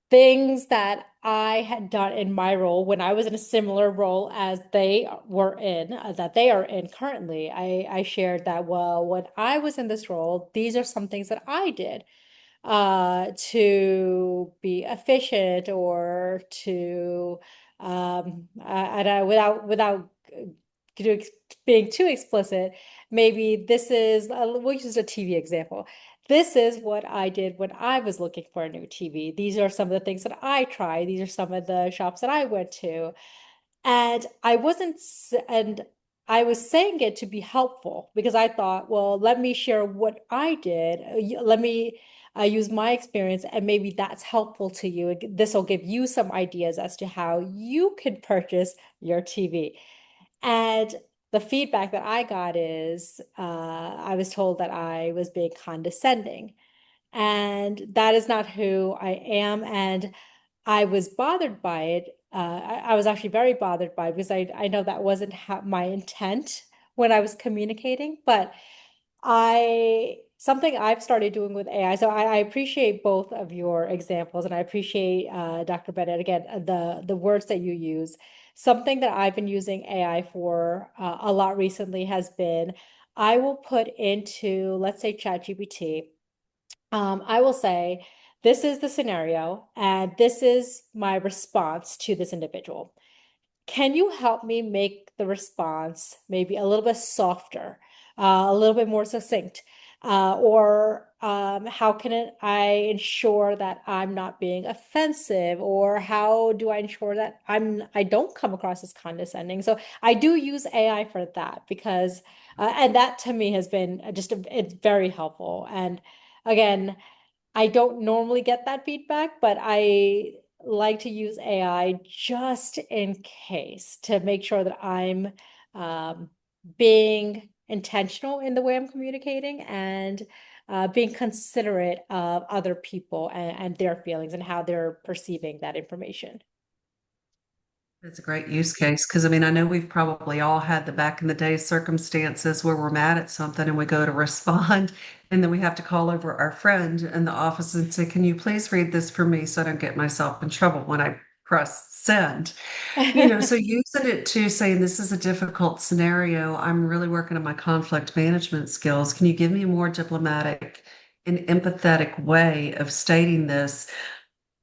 things that I had done in my role when I was in a similar role as they were in, that they are in currently. I shared that, well, when I was in this role, these are some things that I did to be efficient or to and I, without ex- being too explicit, maybe this is we'll use a TV example. This is what I did when I was looking for a new TV. These are some of the things that I tried. These are some of the shops that I went to. And and I was saying it to be helpful because I thought, well, let me share what I did. Let me use my experience, and maybe that's helpful to you. This will give you some ideas as to how you can purchase your TV. And the feedback that I got is I was told that I was being condescending. And that is not who I am. And I was bothered by it. I was actually very bothered by it because I know that wasn't my intent when I was communicating, but something I've started doing with AI. So I appreciate both of your examples, and I appreciate Dr. Bennett again the words that you use. Something that I've been using AI for a lot recently has been I will put into, let's say, ChatGPT. I will say, this is the scenario, and this is my response to this individual. Can you help me make the response maybe a little bit softer, a little bit more succinct? Or how can I ensure that I'm not being offensive? Or how do I ensure that I don't come across as condescending? So I do use AI for that because, and that to me has been it's very helpful. And again, I don't normally get that feedback, but I like to use AI just in case to make sure that I'm um, being intentional in the way I'm communicating and being considerate of other people and their feelings and how they're perceiving that information. That's a great use case because I mean, I know we've probably all had the back in the day circumstances where we're mad at something and we go to respond, and then we have to call over our friend in the office and say, "Can you please read this for me so I don't get myself in trouble when I press send?" So using it to saying, "This is a difficult scenario. I'm really working on my conflict management skills. Can you give me a more diplomatic and empathetic way of stating this?"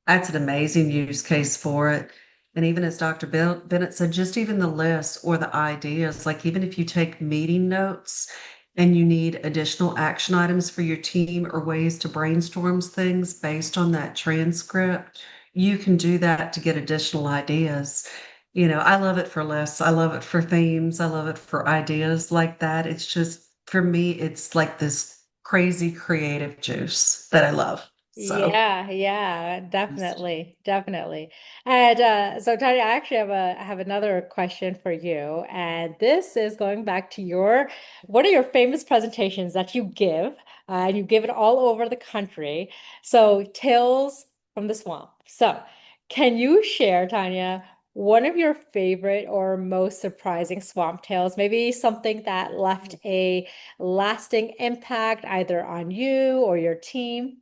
That's an amazing use case for it. And even as Dr. Bennett said, just even the lists or the ideas, like even if you take meeting notes and you need additional action items for your team or ways to brainstorm things based on that transcript, you can do that to get additional ideas. I love it for lists. I love it for themes. I love it for ideas like that. It's just, for me, it's like this crazy creative juice that I love. So. Yeah, yeah, definitely, definitely. And so Tanya, I actually I have another question for you. And this is going back to one of your famous presentations that you give, and you give it all over the country. So Tales from the Swamp. So can you share, Tanya, one of your favorite or most surprising swamp tales? Maybe something that left a lasting impact either on you or your team?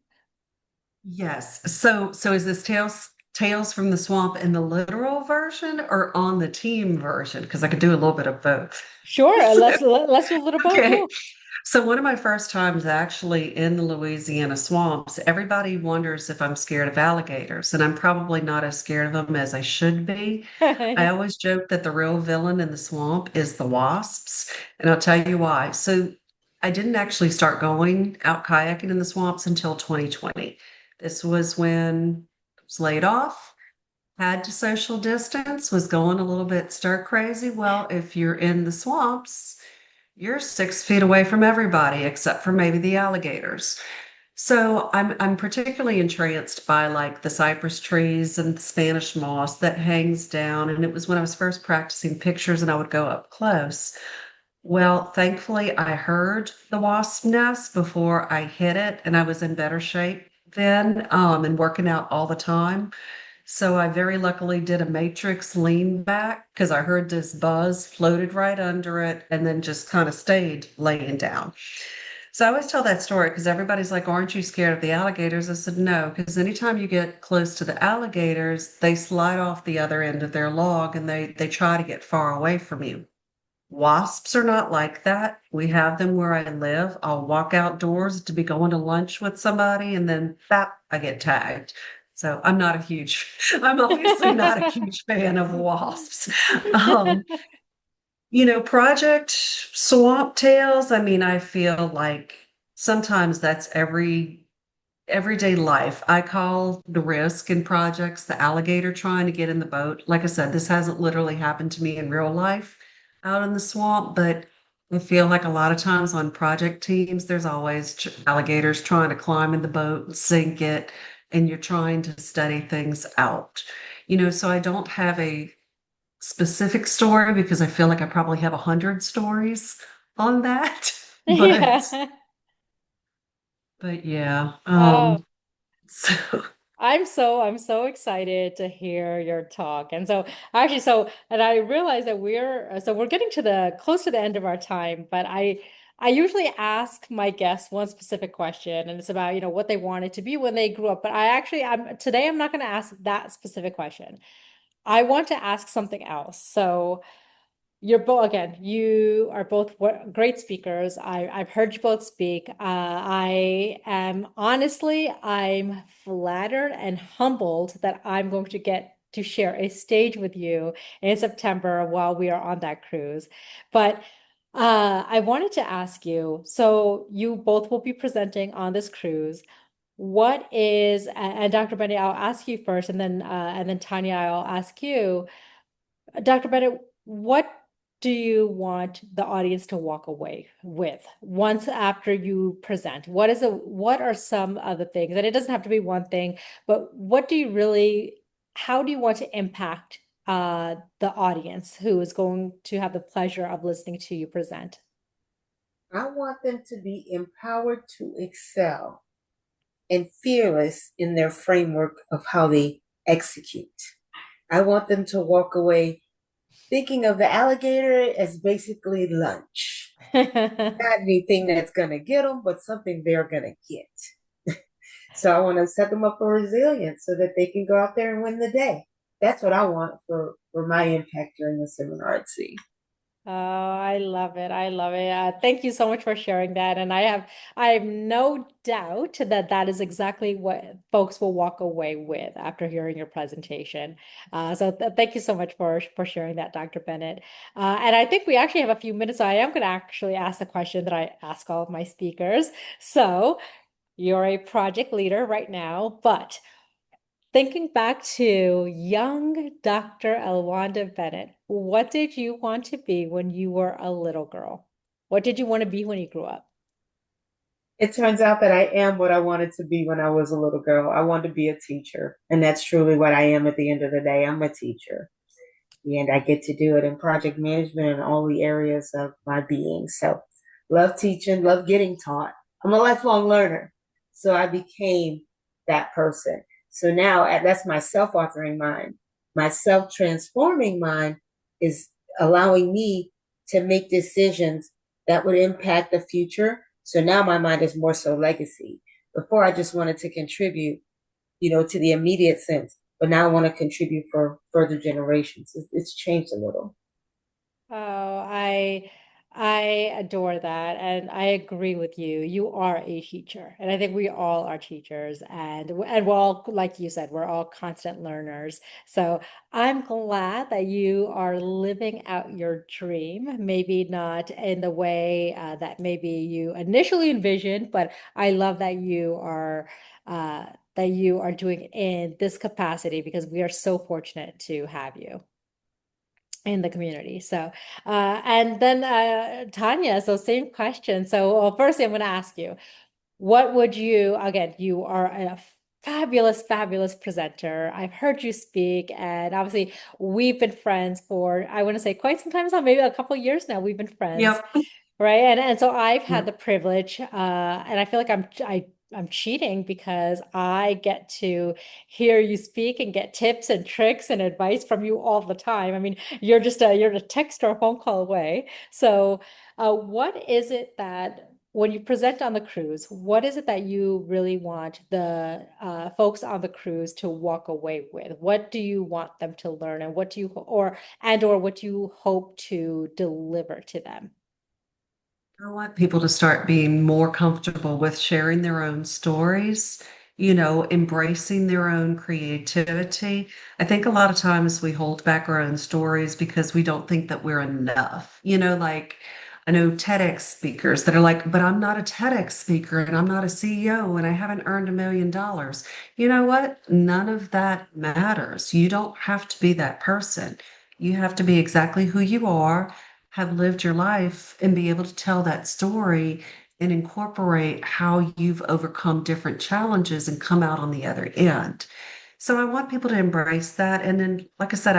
Yes. So is this Tales from the Swamp in the literal version or on the team version? Because I could do a little bit of both. Sure, So, let's do a little both. okay. Yeah. So one of my first times actually in the Louisiana swamps, everybody wonders if I'm scared of alligators, and I'm probably not as scared of them as I should be. I always joke that the real villain in the swamp is the wasps, and I'll tell you why. So I didn't actually start going out kayaking in the swamps until 2020. This was when I was laid off. Had to social distance, was going a little bit stir crazy. Well, if you're in the swamps, you're 6 feet away from everybody except for maybe the alligators. So I'm particularly entranced by like the cypress trees and the Spanish moss that hangs down. And it was when I was first practicing pictures and I would go up close. Well, thankfully I heard the wasp nest before I hit it, and I was in better shape then, and working out all the time. So I very luckily did a matrix lean back because I heard this buzz, floated right under it, and then just kind of stayed laying down. So I always tell that story because everybody's like, aren't you scared of the alligators? I said, no, because anytime you get close to the alligators, they slide off the other end of their log and they try to get far away from you. Wasps are not like that. We have them where I live. I'll walk outdoors to be going to lunch with somebody and then bap, I get tagged. So I'm obviously not a huge fan of wasps. Um, Project Swamp Tales, I mean, I feel like sometimes that's everyday life. I call the risk in projects the alligator trying to get in the boat. Like I said, this hasn't literally happened to me in real life out in the swamp, but I feel like a lot of times on project teams, there's always alligators trying to climb in the boat and sink it, and you're trying to study things out. So I don't have a specific story because I feel like I probably have 100 stories on that. But Yeah. but yeah. Oh, So I'm so excited to hear your talk. And so actually and I realize that we're getting to the close to the end of our time, but I usually ask my guests one specific question, and it's about, what they wanted to be when they grew up. But I'm not going to ask that specific question. I want to ask something else. So you are both great speakers. I've heard you both speak. I'm flattered and humbled that I'm going to get to share a stage with you in September while we are on that cruise. But I wanted to ask you, so you both will be presenting on this cruise. And Dr. Benny, I'll ask you first, and then Tanya, I'll ask you. Dr. Bennett, what do you want the audience to walk away with once after you present? What are some of the things? And it doesn't have to be one thing, but how do you want to impact the audience who is going to have the pleasure of listening to you present? I want them to be empowered to excel and fearless in their framework of how they execute. I want them to walk away thinking of the alligator as basically lunch. Not anything that's going to get them, but something they're going to get. So I want to set them up for resilience so that they can go out there and win the day. That's what I want for my impact during the seminar at sea. Oh, I love it. I love it. Thank you so much for sharing that. And I have no doubt that that is exactly what folks will walk away with after hearing your presentation. So thank you so much for sharing that, Dr. Bennett. And I think we actually have a few minutes. So I am going to actually ask the question that I ask all of my speakers. So you're a project leader right now, but thinking back to young Dr. Elwanda Bennett, what did you want to be when you were a little girl? What did you want to be when you grew up? It turns out that I am what I wanted to be when I was a little girl. I wanted to be a teacher, and that's truly what I am at the end of the day. I'm a teacher, and I get to do it in project management in all the areas of my being. So, love teaching, love getting taught. I'm a lifelong learner, so I became that person. So now that's my self-authoring mind. My self-transforming mind is allowing me to make decisions that would impact the future. So now my mind is more so legacy. Before I just wanted to contribute, to the immediate sense, but now I want to contribute for further generations. It's changed a little. Oh, I adore that, and I agree with you. You are a teacher, and I think we all are teachers, and we're all, like you said, we're all constant learners. So I'm glad that you are living out your dream. Maybe not in the way that maybe you initially envisioned, but I love that you are. uh, that you are doing in this capacity, because we are so fortunate to have you in the community. So, and then Tanya, so same question. So, well, firstly, I'm going to ask you, what would you, again, you are a fabulous, fabulous presenter. I've heard you speak, and obviously we've been friends for, I want to say quite some time now, maybe a couple of years now, we've been friends. Yep. Right. And so I've had Yep. the privilege, and I feel like I'm cheating because I get to hear you speak and get tips and tricks and advice from you all the time. I mean, you're a text or a phone call away. So, what is it that when you present on the cruise, what is it that you really want the folks on the cruise to walk away with? What do you want them to learn, and what do you or what do you hope to deliver to them? I want people to start being more comfortable with sharing their own stories, embracing their own creativity. I think a lot of times we hold back our own stories because we don't think that we're enough. Like I know TEDx speakers that are like, but I'm not a TEDx speaker and I'm not a CEO and I haven't earned $1 million. You know what? None of that matters. You don't have to be that person. You have to be exactly who you are, have lived your life, and be able to tell that story and incorporate how you've overcome different challenges and come out on the other end. So I want people to embrace that. And then, like I said,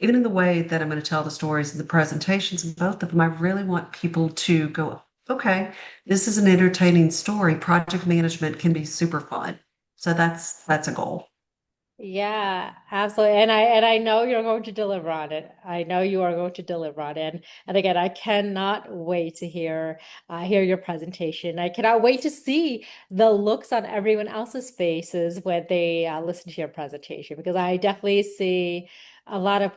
even in the way that I'm going to tell the stories and the presentations and both of them, I really want people to go, okay, this is an entertaining story. Project management can be super fun. So that's a goal. Yeah, absolutely. And I know you're going to deliver on it. I know you are going to deliver on it. And again, I cannot wait to hear your presentation. I cannot wait to see the looks on everyone else's faces when they listen to your presentation, because I definitely see a lot of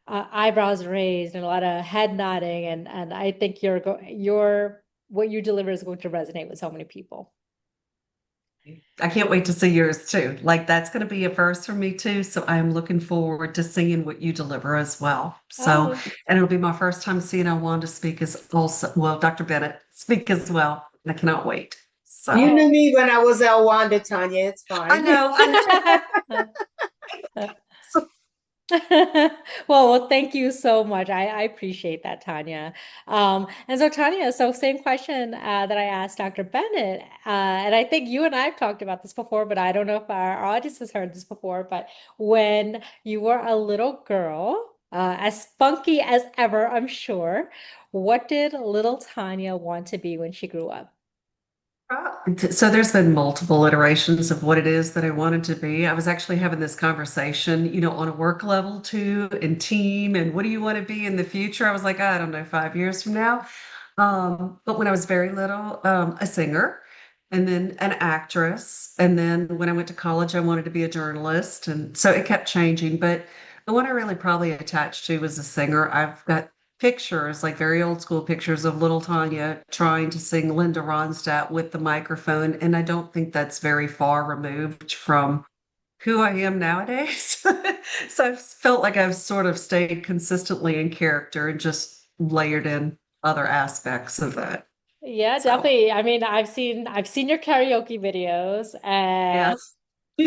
eyebrows raised and a lot of head nodding, and I think your what you deliver is going to resonate with so many people. I can't wait to see yours too. Like that's going to be a first for me too. So I am looking forward to seeing what you deliver as well. So, Oh, and it'll be my first time seeing Elwanda speak as also, well, Dr. Bennett speak as well. I cannot wait. You So knew oh. me when I was Elwanda, Tanya. It's I fine. know, I know. So Well, thank you so much. I appreciate that, Tanya. And so, Tanya, so same question that I asked Dr. Bennett, and I think you and I have talked about this before, but I don't know if our audience has heard this before. But when you were a little girl, as spunky as ever, I'm sure, what did little Tanya want to be when she grew up? So there's been multiple iterations of what it is that I wanted to be. I was actually having this conversation, on a work level too, and team, and what do you want to be in the future? I was like, I don't know, 5 years from now. But when I was very little, a singer, and then an actress. And then when I went to college, I wanted to be a journalist. And so it kept changing. But the one I really probably attached to was a singer. I've got pictures, like very old school pictures of little Tanya trying to sing Linda Ronstadt with the microphone. And I don't think that's very far removed from who I am nowadays. So I've felt like I've sort of stayed consistently in character and just layered in other aspects of that. Yeah, So, definitely. I mean, I've seen your karaoke videos, and yes.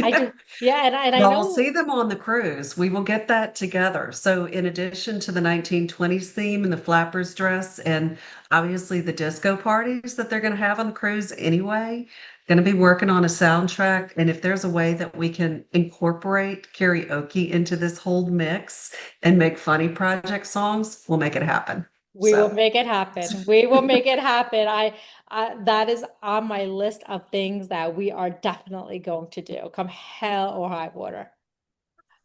I just yeah, and I Well, we'll know see them on the cruise. We will get that together. So, in addition to the 1920s theme and the flappers dress, and obviously the disco parties that they're going to have on the cruise anyway, going to be working on a soundtrack. And if there's a way that we can incorporate karaoke into this whole mix and make funny project songs, we'll make it happen. we will So, make it happen. We will make it happen. That is on my list of things that we are definitely going to do, come hell or high water.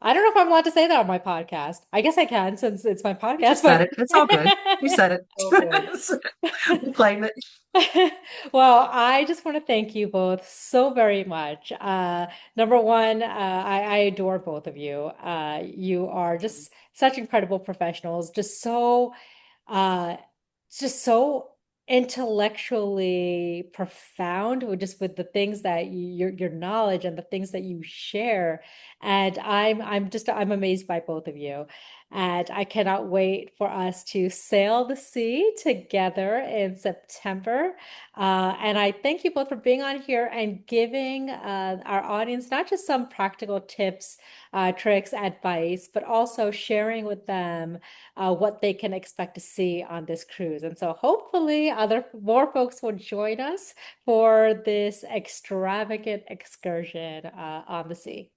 I don't know if I'm allowed to say that on my podcast. I guess I can since it's my you podcast, just said but it. It's all good. You said Oh, good. it. We claim it. Well, I just want to thank you both so very much. Number one, I adore both of you. You are just such incredible professionals, uh, just so intellectually profound with with the things that your knowledge and the things that you share. And I'm amazed by both of you. And I cannot wait for us to sail the sea together in September. And I thank you both for being on here and giving our audience not just some practical tips, tricks, advice, but also sharing with them what they can expect to see on this cruise. And so hopefully more folks will join us for this extravagant excursion on the sea.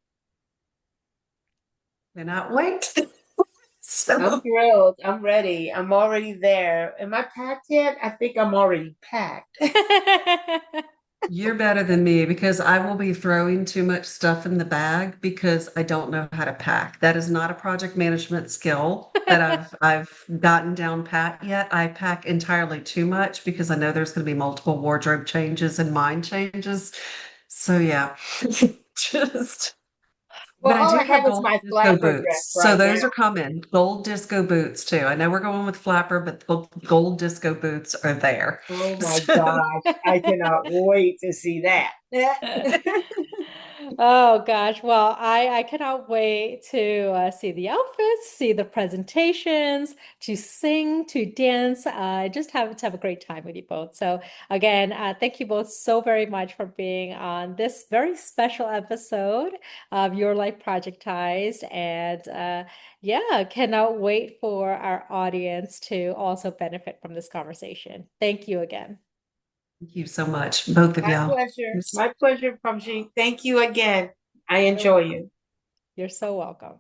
Cannot wait. I'm thrilled. I'm ready. I'm already there. Am I packed yet? I think I'm already packed. You're better than me because I will be throwing too much stuff in the bag because I don't know how to pack. That is not a project management skill that I've gotten down pat yet. I pack entirely too much because I know there's going to be multiple wardrobe changes and mind changes. So yeah, just. Well, But I all do I have have is gold my disco flapper dress boots. So right those now. are coming. Gold disco boots too. I know we're going with flapper, but the gold disco boots are there. Oh my So gosh. I cannot wait to see that. Oh gosh, well, I cannot wait to see the outfits, see the presentations, to sing, to dance, just have a great time with you both. So again, thank you both so very much for being on this very special episode of Your Life Projectized, and yeah, cannot wait for our audience to also benefit from this conversation. Thank you again. thank you so much, both of My y'all. pleasure. My pleasure, Parmjit. Thank you again. I enjoy you. You're so welcome.